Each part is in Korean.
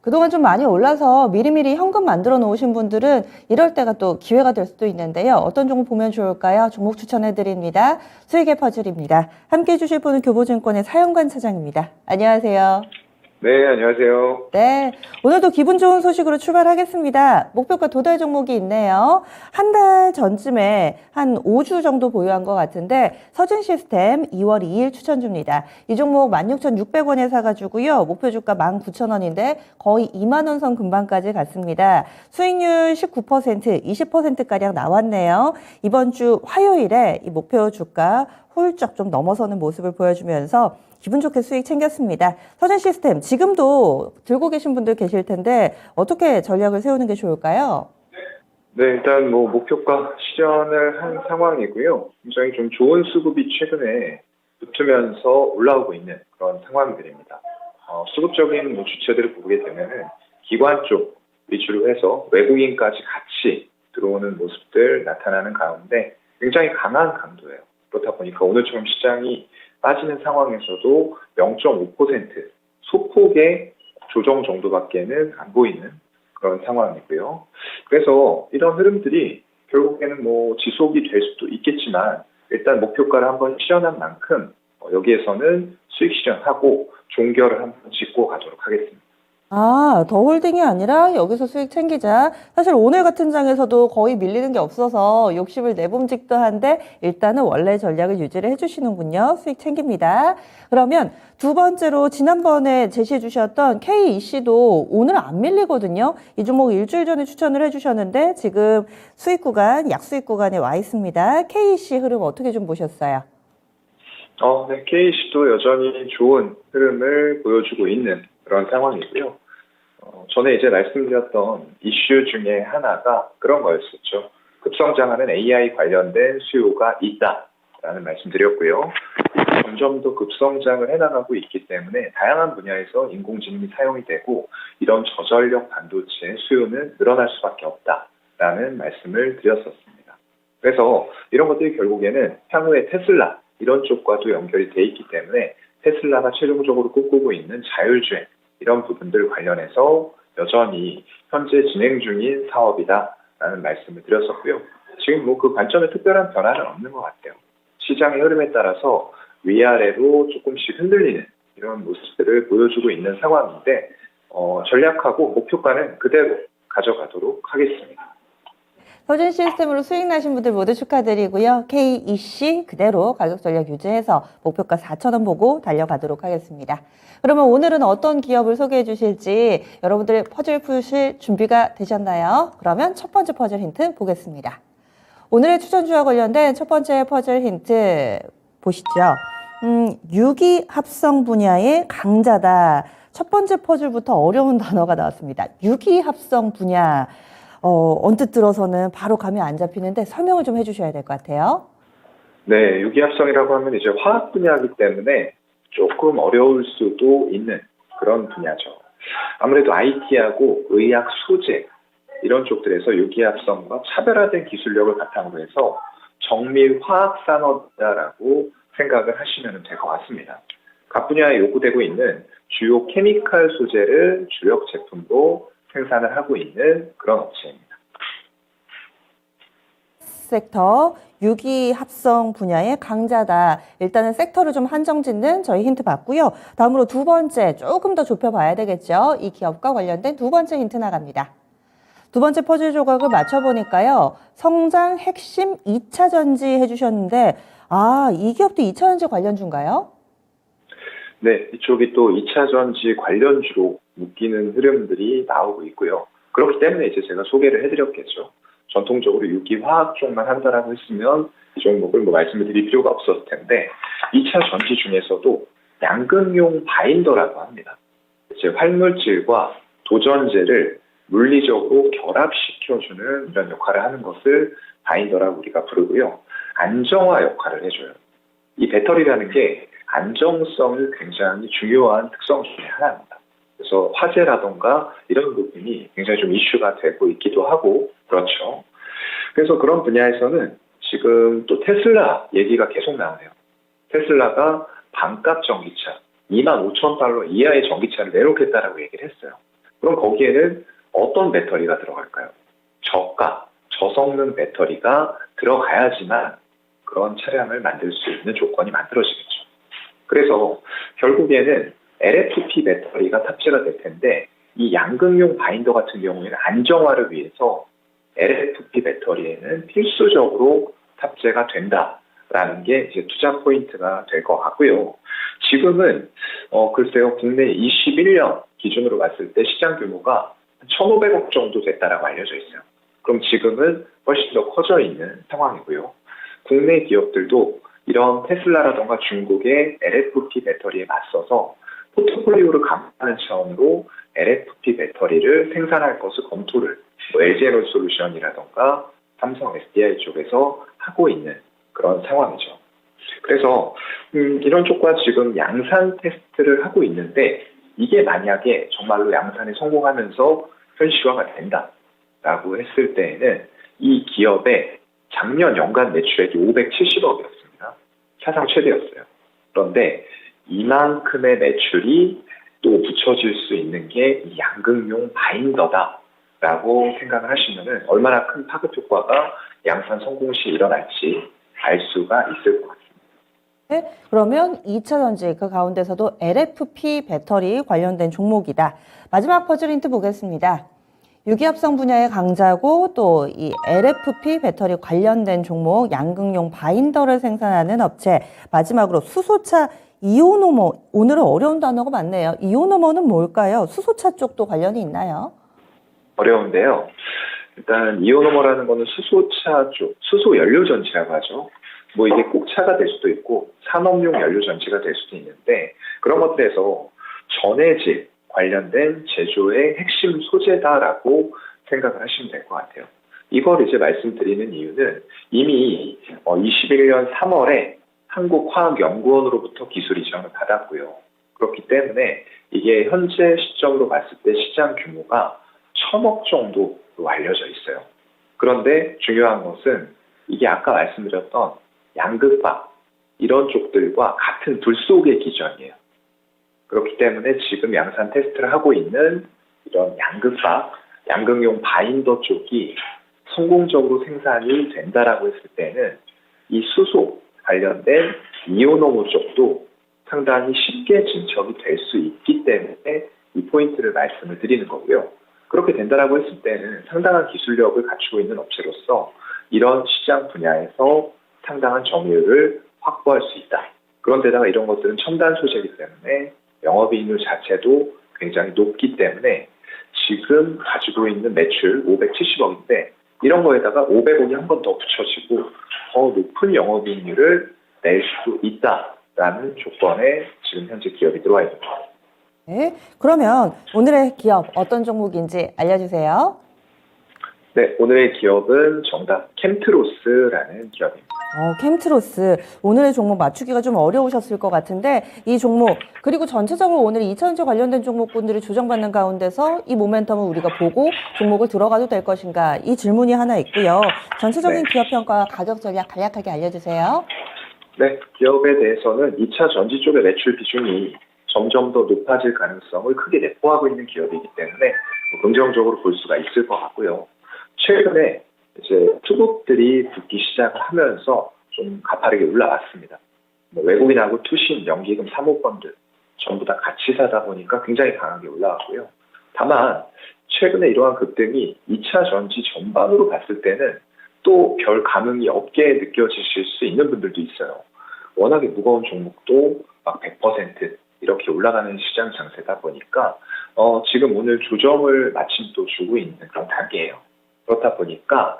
그동안 좀 많이 올라서 미리미리 현금 만들어 놓으신 분들은 이럴 때가 또 기회가 될 수도 있는데요. 어떤 종목 보면 좋을까요? 종목 추천해 드립니다. 수익의 퍼즐입니다. 함께 해주실 분은 교보증권의 사연관 차장입니다. 안녕하세요. 네, 안녕하세요. 네, 오늘도 기분 좋은 소식으로 출발하겠습니다. 목표가 도달 종목이 있네요. 한 달 전쯤에 한 5주 정도 보유한 것 같은데 서진시스템 2월 2일 추천 줍니다. 이 종목 16,600원에 사가지고요. 목표 주가 19,000원인데 거의 2만 원 선 근방까지 갔습니다. 수익률 19%, 20%가량 나왔네요. 이번 주 화요일에 이 목표 주가 훌쩍 좀 넘어서는 모습을 보여주면서 기분 좋게 수익 챙겼습니다. 서진시스템 지금도 들고 계신 분들 계실 텐데 어떻게 전략을 세우는 게 좋을까요? 네, 일단 목표가 실현을 한 상황이고요. 굉장히 좀 좋은 수급이 최근에 붙으면서 올라오고 있는 그런 상황들입니다. 수급적인 주체들을 보게 되면은 기관 쪽 위주로 해서 외국인까지 같이 들어오는 모습들 나타나는 가운데 굉장히 강한 강도예요. 그렇다 보니까 오늘처럼 시장이 빠지는 상황에서도 0.5% 소폭의 조정 정도밖에는 안 보이는 그런 상황이고요. 그래서 이런 흐름들이 결국에는 지속이 될 수도 있겠지만 일단 목표가를 한번 실현한 만큼 여기에서는 수익 실현하고 종결을 한번 짚고 가도록 하겠습니다. 아, 더 홀딩이 아니라 여기서 수익 챙기자. 사실 오늘 같은 장에서도 거의 밀리는 게 없어서 욕심을 내봄직도 한데 일단은 원래 전략을 유지를 해주시는군요. 수익 챙깁니다. 그러면 두 번째로 지난번에 제시해 주셨던 KEC도 오늘 안 밀리거든요. 이 종목 일주일 전에 추천을 해주셨는데 지금 수익 구간, 약수익 구간에 와 있습니다. KEC 흐름 어떻게 좀 보셨어요? 네, KC도 여전히 좋은 흐름을 보여주고 있는 그런 상황이고요. 전에 이제 말씀드렸던 이슈 중에 하나가 그런 거였었죠. 급성장하는 AI 관련된 수요가 있다라는 말씀드렸고요. 점점 더 급성장을 해나가고 있기 때문에 다양한 분야에서 인공지능이 사용이 되고 이런 저전력 반도체 수요는 늘어날 수밖에 없다라는 말씀을 드렸었습니다. 그래서 이런 것들이 결국에는 향후에 테슬라 이런 쪽과도 연결이 돼 있기 때문에 테슬라가 최종적으로 꿈꾸고 있는 자율주행 이런 부분들 관련해서 여전히 현재 진행 중인 사업이다라는 말씀을 드렸었고요. 지금 그 관점에 특별한 변화는 없는 것 같아요. 시장의 흐름에 따라서 위아래로 조금씩 흔들리는 이런 모습들을 보여주고 있는 상황인데 전략하고 목표가는 그대로 가져가도록 하겠습니다. 서진 시스템으로 수익 나신 분들 모두 축하드리고요. KEC 그대로 가격 전략 유지해서 목표가 4,000원 보고 달려가도록 하겠습니다. 그러면 오늘은 어떤 기업을 소개해 주실지 여러분들 퍼즐 푸실 준비가 되셨나요? 그러면 첫 번째 퍼즐 힌트 보겠습니다. 오늘의 추천주와 관련된 첫 번째 퍼즐 힌트 보시죠. 유기 합성 분야의 강자다. 첫 번째 퍼즐부터 어려운 단어가 나왔습니다. 유기 합성 분야. 언뜻 들어서는 바로 감이 안 잡히는데 설명을 좀 해주셔야 될 것 같아요. 네, 유기합성이라고 하면 이제 화학 분야이기 때문에 조금 어려울 수도 있는 그런 분야죠. 아무래도 IT하고 의학 소재 이런 쪽들에서 유기합성과 차별화된 기술력을 바탕으로 해서 정밀 화학 산업이라고 생각을 하시면 될 것 같습니다. 각 분야에 요구되고 있는 주요 케미칼 소재를 주력 제품으로 생산을 하고 있는 그런 업체입니다. 섹터 유기 합성 분야의 강자다. 일단은 섹터를 좀 한정 짓는 저희 힌트 받고요. 다음으로 두 번째 조금 더 좁혀봐야 되겠죠. 이 기업과 관련된 두 번째 힌트 나갑니다. 두 번째 퍼즐 조각을 맞춰보니까요. 성장 핵심 2차 전지 해주셨는데 이 기업도 2차 전지 관련주인가요? 네, 이쪽이 또 2차 전지 관련주로 묶이는 흐름들이 나오고 있고요. 그렇기 때문에 이제 제가 소개를 해드렸겠죠. 전통적으로 유기화학 쪽만 한다라고 했으면 이 종목을 말씀을 드릴 필요가 없었을 텐데 2차 전지 중에서도 양극용 바인더라고 합니다. 이제 활물질과 도전제를 물리적으로 결합시켜주는 이런 역할을 하는 것을 바인더라고 우리가 부르고요. 안정화 역할을 해줘요. 이 배터리라는 게 안정성이 굉장히 중요한 특성 중에 하나입니다. 그래서 화재라던가 이런 부분이 굉장히 좀 이슈가 되고 있기도 하고 그렇죠. 그래서 그런 분야에서는 지금 또 테슬라 얘기가 계속 나오네요. 테슬라가 반값 전기차 25,000달러 이하의 전기차를 내놓겠다라고 얘기를 했어요. 그럼 거기에는 어떤 배터리가 들어갈까요? 저가, 저성능 배터리가 들어가야지만 그런 차량을 만들 수 있는 조건이 만들어지겠죠. 그래서 결국에는 LFP 배터리가 탑재가 될 텐데 이 양극용 바인더 같은 경우에는 안정화를 위해서 LFP 배터리에는 필수적으로 탑재가 된다라는 게 이제 투자 포인트가 될 것 같고요. 지금은 글쎄요, 국내 21년 기준으로 봤을 때 시장 규모가 1,500억 정도 됐다라고 알려져 있어요. 그럼 지금은 훨씬 더 커져 있는 상황이고요. 국내 기업들도 이런 테슬라라던가 중국의 LFP 배터리에 맞서서 포트폴리오를 강화하는 차원으로 LFP 배터리를 생산할 것을 검토를 LG에너지솔루션이라던가 삼성 SDI 쪽에서 하고 있는 그런 상황이죠. 그래서 이런 쪽과 지금 양산 테스트를 하고 있는데 이게 만약에 정말로 양산에 성공하면서 현실화가 된다라고 했을 때에는 이 기업의 작년 연간 매출액이 570억이었습니다. 사상 최대였어요. 그런데 이만큼의 매출이 또 붙여질 수 있는 게 이 양극용 바인더다라고 생각을 하시면은 얼마나 큰 파급 효과가 양산 성공 시 일어날지 알 수가 있을 것 같습니다. 네, 그러면 2차 전지 그 가운데서도 LFP 배터리 관련된 종목이다. 마지막 퍼즐 힌트 보겠습니다. 유기합성 분야의 강자고 또 이 LFP 배터리 관련된 종목 양극용 바인더를 생산하는 업체. 마지막으로 수소차 이오노모. 오늘은 어려운 단어가 많네요. 이오노모는 뭘까요? 수소차 쪽도 관련이 있나요? 어려운데요. 일단 이오노머라는 거는 수소차 쪽, 수소 연료 전지라고 하죠. 뭐 이게 꼭 차가 될 수도 있고 산업용 연료 전지가 될 수도 있는데 그런 것들에서 전해질 관련된 제조의 핵심 소재다라고 생각을 하시면 될 것 같아요. 이걸 이제 말씀드리는 이유는 이미 21년 3월에 한국화학연구원으로부터 기술 이전을 받았고요. 그렇기 때문에 이게 현재 시점으로 봤을 때 시장 규모가 1,000억 정도로 알려져 있어요. 그런데 중요한 것은 이게 아까 말씀드렸던 양극화 이런 쪽들과 같은 불 속의 기전이에요. 그렇기 때문에 지금 양산 테스트를 하고 있는 이런 양극화, 양극용 바인더 쪽이 성공적으로 생산이 된다라고 했을 때는 이 수소 관련된 이오노무 쪽도 상당히 쉽게 진척이 될 수 있기 때문에 이 포인트를 말씀을 드리는 거고요. 그렇게 된다라고 했을 때는 상당한 기술력을 갖추고 있는 업체로서 이런 시장 분야에서 상당한 점유율을 확보할 수 있다. 그런데다가 이런 것들은 첨단 소재이기 때문에 영업이익률 자체도 굉장히 높기 때문에 지금 가지고 있는 매출 570억인데 이런 거에다가 500억이 한 번 더 붙여지고 더 높은 영업이익률을 낼 수 있다라는 조건에 지금 현재 기업이 들어와 있는 거죠. 네, 그러면 오늘의 기업 어떤 종목인지 알려주세요. 네, 오늘의 기업은 정답 캠트로스라는 기업입니다. 캠트로스. 오늘의 종목 맞추기가 좀 어려우셨을 것 같은데 이 종목 그리고 전체적으로 오늘 2차전지 관련된 종목분들이 조정받는 가운데서 이 모멘텀을 우리가 보고 종목을 들어가도 될 것인가 이 질문이 하나 있고요. 전체적인 네. 기업 평가 가격 전략 간략하게 알려주세요. 네, 기업에 대해서는 2차 전지 쪽의 매출 비중이 점점 더 높아질 가능성을 크게 내포하고 있는 기업이기 때문에 긍정적으로 볼 수가 있을 것 같고요. 최근에 이제 투국들이 붙기 시작을 하면서 좀 가파르게 올라왔습니다. 외국인하고 투신, 연기금, 사모펀드 전부 다 같이 사다 보니까 굉장히 강하게 올라왔고요. 다만 최근에 이러한 급등이 2차 전지 전반으로 봤을 때는 또 별 감흥이 없게 느껴지실 수 있는 분들도 있어요. 워낙에 무거운 종목도 막 100% 이렇게 올라가는 시장 장세다 보니까 지금 오늘 조정을 마침 또 주고 있는 그런 단계예요. 그렇다 보니까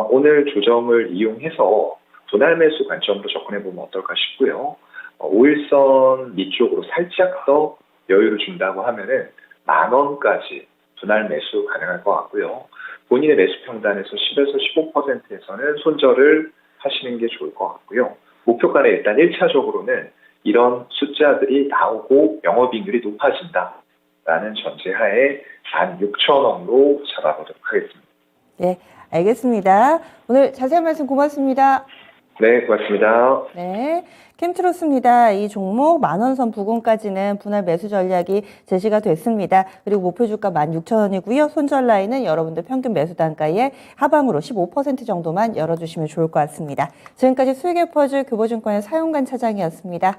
오늘 조정을 이용해서 분할 매수 관점으로 접근해 보면 어떨까 싶고요. 5일선 밑쪽으로 살짝 더 여유를 준다고 하면은 10,000원까지 분할 매수 가능할 것 같고요. 본인의 매수 평단에서 10에서 15%에서는 손절을 하시는 게 좋을 것 같고요. 목표가는 일단 1차적으로는 이런 숫자들이 나오고 영업이익률이 높아진다라는 전제하에 16,000원으로 잡아보도록 하겠습니다. 네, 알겠습니다. 오늘 자세한 말씀 고맙습니다. 네, 고맙습니다. 네, 캠트로스입니다. 이 종목 10,000원 부근까지는 분할 매수 전략이 제시가 됐습니다. 그리고 목표 주가 16,000원이고요. 손절 라인은 여러분들 평균 매수 단가의 하방으로 15% 정도만 열어주시면 좋을 것 같습니다. 지금까지 수익의 퍼즐 교보증권의 사용관 차장이었습니다.